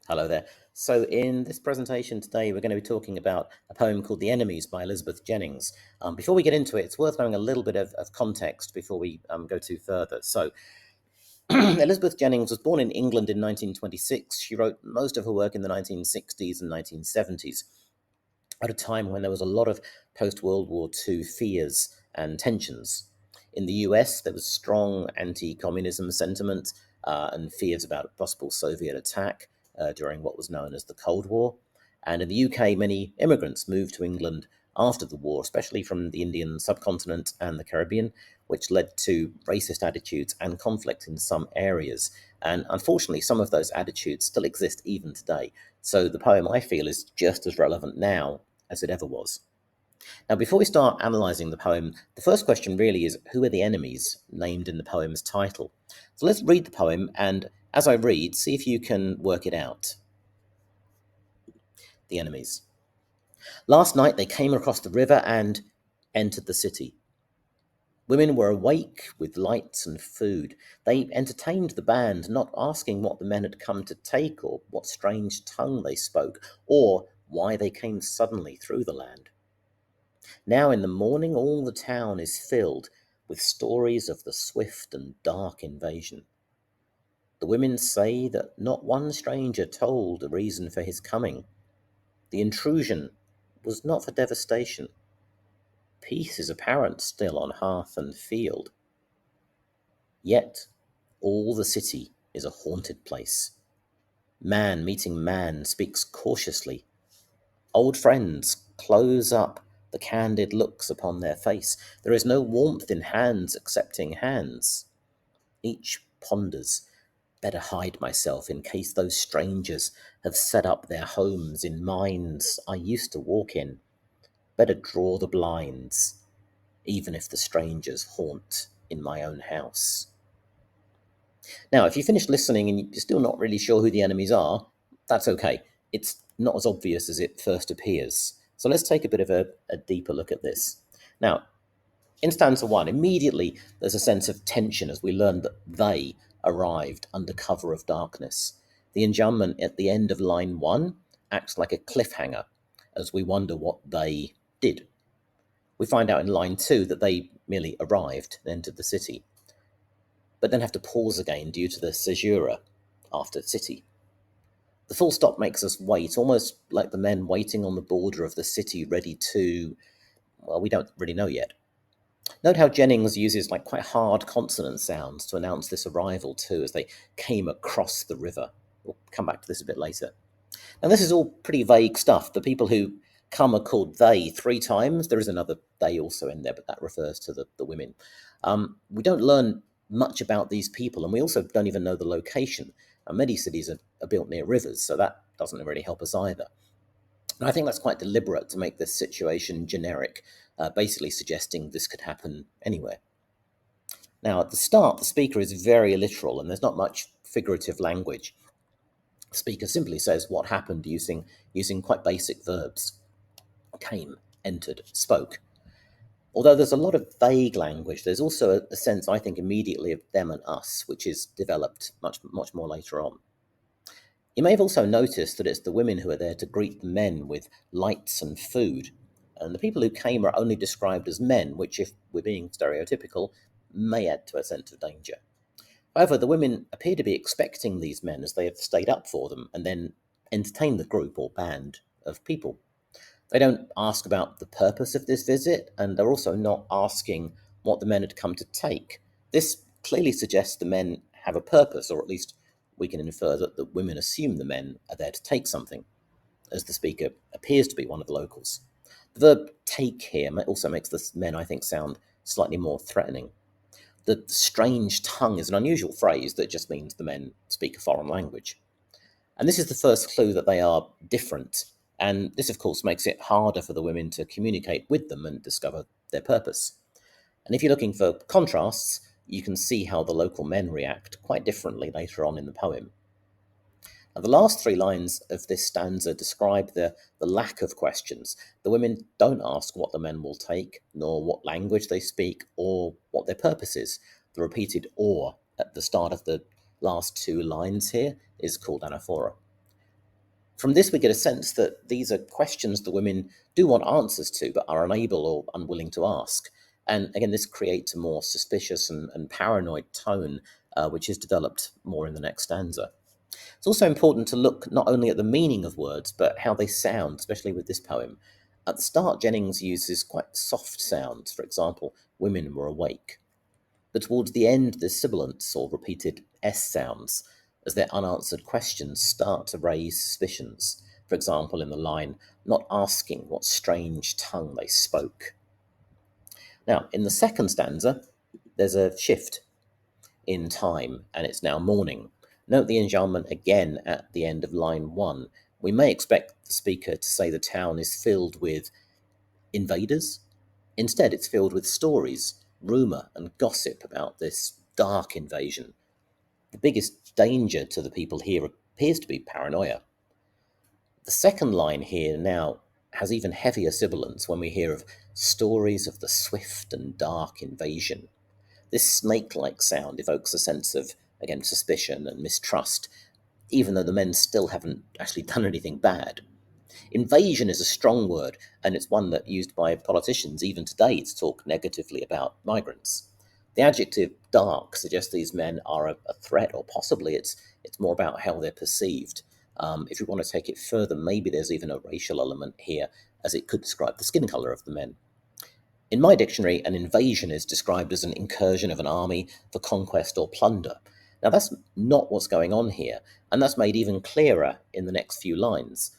Hello there. So in this presentation today, we're going to be talking about a poem called The Enemies by Elizabeth Jennings. Before we get into it, it's worth knowing a little bit of context before we go too further. So Elizabeth Jennings was born in England in 1926. She wrote most of her work in the 1960s and 1970s, at a time when there was a lot of post-World War II fears and tensions. In the US, there was strong anti-communism sentiment and fears about a possible Soviet attack during what was known as the Cold War. And in the UK, many immigrants moved to England after the war, especially from the Indian subcontinent and the Caribbean, which led to racist attitudes and conflict in some areas. And unfortunately, some of those attitudes still exist even today. So the poem, I feel, is just as relevant now as it ever was. Now, before we start analysing the poem, the first question really is, who are the enemies named in the poem's title? So let's read the poem, and as I read, see if you can work it out. The enemies. Last night they came across the river and entered the city. Women were awake with lights and food. They entertained the band, not asking what the men had come to take, or what strange tongue they spoke, or why they came suddenly through the land. Now in the morning all the town is filled with stories of the swift and dark invasion. The women say that not one stranger told the reason for his coming. The intrusion was not for devastation. Peace is apparent still on hearth and field. Yet all the city is a haunted place. Man meeting man speaks cautiously. Old friends close up the candid looks upon their face. There is no warmth in hands accepting hands. Each ponders, better hide myself in case those strangers have set up their homes in minds I used to walk in. Better draw the blinds, even if the strangers haunt in my own house. Now, if you finish listening and you're still not really sure who the enemies are, that's okay. It's not as obvious as it first appears. So let's take a bit of a deeper look at this. Now, in stanza one, immediately there's a sense of tension as we learn that they arrived under cover of darkness. The enjambment at the end of line one acts like a cliffhanger as we wonder what they did. We find out in line two that they merely arrived and entered the city, but then have to pause again due to the caesura after city. The full stop makes us wait, almost like the men waiting on the border of the city, ready to, well, we don't really know yet. Note how Jennings uses like quite hard consonant sounds to announce this arrival too, as they came across the river. We'll come back to this a bit later. Now, this is all pretty vague stuff. The people who come are called they three times. There is another they also in there, but that refers to the women. We don't learn much about these people, and we also don't even know the location. Many cities are built near rivers, so that doesn't really help us either. And I think that's quite deliberate to make this situation generic, basically suggesting this could happen anywhere. Now, at the start, the speaker is very literal, and there's not much figurative language. The speaker simply says what happened using quite basic verbs. Came, entered, spoke. Although there's a lot of vague language, there's also a sense, I think, immediately of them and us, which is developed much more later on. You may have also noticed that it's the women who are there to greet the men with lights and food, and the people who came are only described as men, which, if we're being stereotypical, may add to a sense of danger. However, the women appear to be expecting these men as they have stayed up for them and then entertain the group or band of people. They don't ask about the purpose of this visit, and they're also not asking what the men had come to take. This clearly suggests the men have a purpose, or at least we can infer that the women assume the men are there to take something, as the speaker appears to be one of the locals. The verb take here also makes the men, I think, sound slightly more threatening. The strange tongue is an unusual phrase that just means the men speak a foreign language. And this is the first clue that they are different. And this, of course, makes it harder for the women to communicate with them and discover their purpose. And if you're looking for contrasts, you can see how the local men react quite differently later on in the poem. Now, the last three lines of this stanza describe the lack of questions. The women don't ask what the men will take, nor what language they speak, or what their purpose is. The repeated or at the start of the last two lines here is called anaphora. From this, we get a sense that these are questions the women do want answers to, but are unable or unwilling to ask. And again, this creates a more suspicious and paranoid tone, which is developed more in the next stanza. It's also important to look not only at the meaning of words, but how they sound, especially with this poem. At the start, Jennings uses quite soft sounds. For example, women were awake. But towards the end, there's sibilants or repeated S sounds as their unanswered questions start to raise suspicions. For example, in the line, not asking what strange tongue they spoke. Now, in the second stanza, there's a shift in time, and it's now morning. Note the enjambment again at the end of line 1. We may expect the speaker to say the town is filled with invaders. Instead, it's filled with stories, rumour, and gossip about this dark invasion. The biggest danger to the people here appears to be paranoia. The second line here now has even heavier sibilants when we hear of stories of the swift and dark invasion. This snake-like sound evokes a sense of, again, suspicion and mistrust, even though the men still haven't actually done anything bad. Invasion is a strong word, and it's one that used by politicians even today to talk negatively about migrants. The adjective dark suggests these men are a threat, or possibly it's more about how they're perceived. If you want to take it further, maybe there's even a racial element here, as it could describe the skin colour of the men. In my dictionary, an invasion is described as an incursion of an army for conquest or plunder. Now, that's not what's going on here, and that's made even clearer in the next few lines.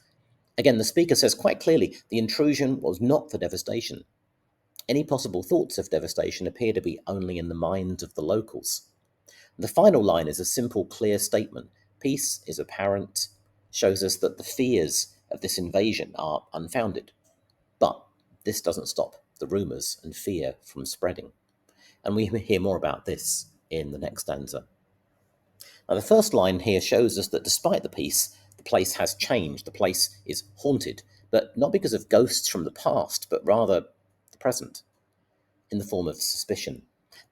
Again, the speaker says quite clearly the intrusion was not for devastation. Any possible thoughts of devastation appear to be only in the minds of the locals. The final line is a simple, clear statement. Peace is apparent, shows us that the fears of this invasion are unfounded. But this doesn't stop the rumours and fear from spreading. And we hear more about this in the next stanza. Now, the first line here shows us that despite the peace, the place has changed. The place is haunted, but not because of ghosts from the past, but rather the present, in the form of suspicion.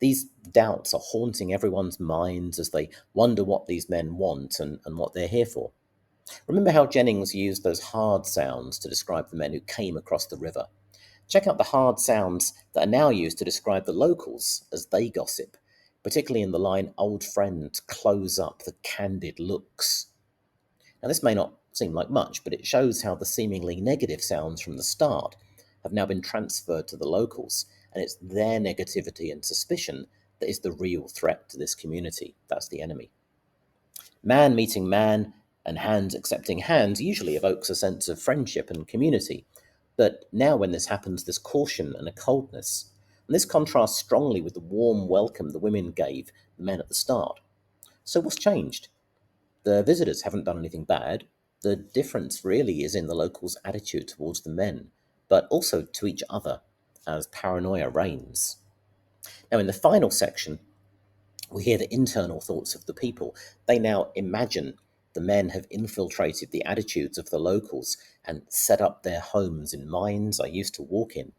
These doubts are haunting everyone's minds as they wonder what these men want and what they're here for. Remember how Jennings used those hard sounds to describe the men who came across the river. Check out the hard sounds that are now used to describe the locals as they gossip, particularly in the line, old friends close up the candid looks. Now, this may not seem like much, but it shows how the seemingly negative sounds from the start have now been transferred to the locals, and it's their negativity and suspicion that is the real threat to this community. That's the enemy. Man meeting man and hands accepting hands usually evokes a sense of friendship and community. But now when this happens, there's caution and a coldness. And this contrasts strongly with the warm welcome the women gave the men at the start. So what's changed? The visitors haven't done anything bad. The difference really is in the locals' attitude towards the men, but also to each other, as paranoia reigns. Now, in the final section, we hear the internal thoughts of the people. They now imagine the men have infiltrated the attitudes of the locals and set up their homes in mines I used to walk in.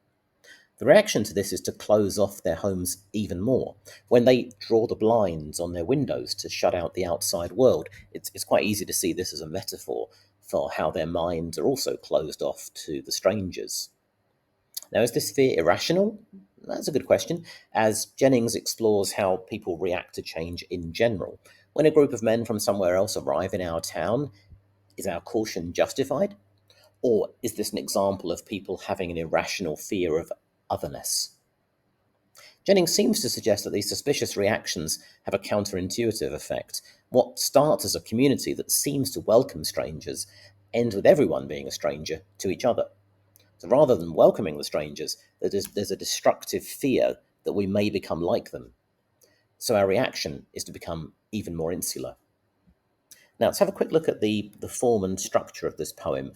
The reaction to this is to close off their homes even more. When they draw the blinds on their windows to shut out the outside world, it's quite easy to see this as a metaphor for how their minds are also closed off to the strangers. Now, is this fear irrational? That's a good question, as Jennings explores how people react to change in general. When a group of men from somewhere else arrive in our town, is our caution justified? Or is this an example of people having an irrational fear of otherness? Jennings seems to suggest that these suspicious reactions have a counterintuitive effect. What starts as a community that seems to welcome strangers ends with everyone being a stranger to each other. So rather than welcoming the strangers, there's a destructive fear that we may become like them. So our reaction is to become even more insular. Now let's have a quick look at the form and structure of this poem.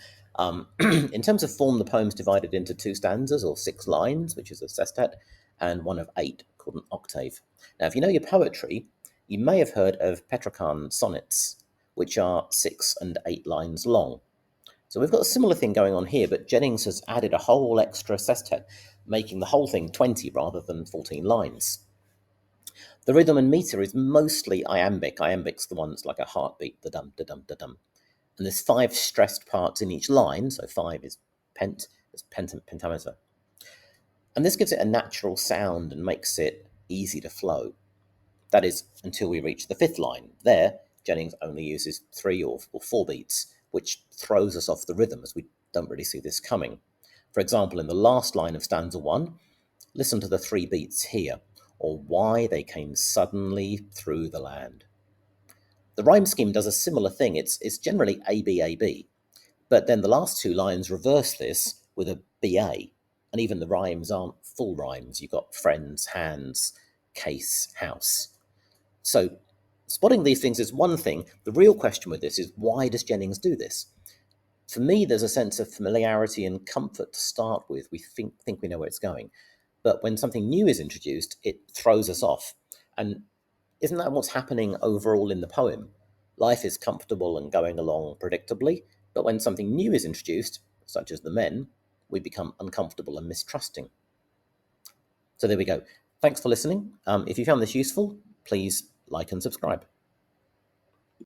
In terms of form, the poem's divided into 2 stanzas or 6 lines, which is a sestet, and one of 8 called an octave. Now, if you know your poetry, you may have heard of Petrarchan sonnets, which are 6 and 8 lines long. So we've got a similar thing going on here, but Jennings has added a whole extra sestet, making the whole thing 20 rather than 14 lines. The rhythm and meter is mostly iambic. Iambic's the one that's like a heartbeat, da-dum, da-dum, da-dum. And there's 5 stressed parts in each line, so 5 is pentameter. And this gives it a natural sound and makes it easy to flow. That is, until we reach the 5th line. There, Jennings only uses 3 or 4 beats, which throws us off the rhythm as we don't really see this coming. For example, in the last line of stanza 1, listen to the 3 beats here, or why they came suddenly through the land. The rhyme scheme does a similar thing. It's generally A, B, A, B. But then the last 2 lines reverse this with a BA. And even the rhymes aren't full rhymes. You've got friends, hands, case, house. So spotting these things is one thing. The real question with this is, why does Jennings do this? For me, there's a sense of familiarity and comfort to start with. We think we know where it's going. But when something new is introduced, it throws us off. And isn't that what's happening overall in the poem? Life is comfortable and going along predictably, but when something new is introduced, such as the men, we become uncomfortable and mistrusting. So there we go. Thanks for listening. If you found this useful, please like and subscribe.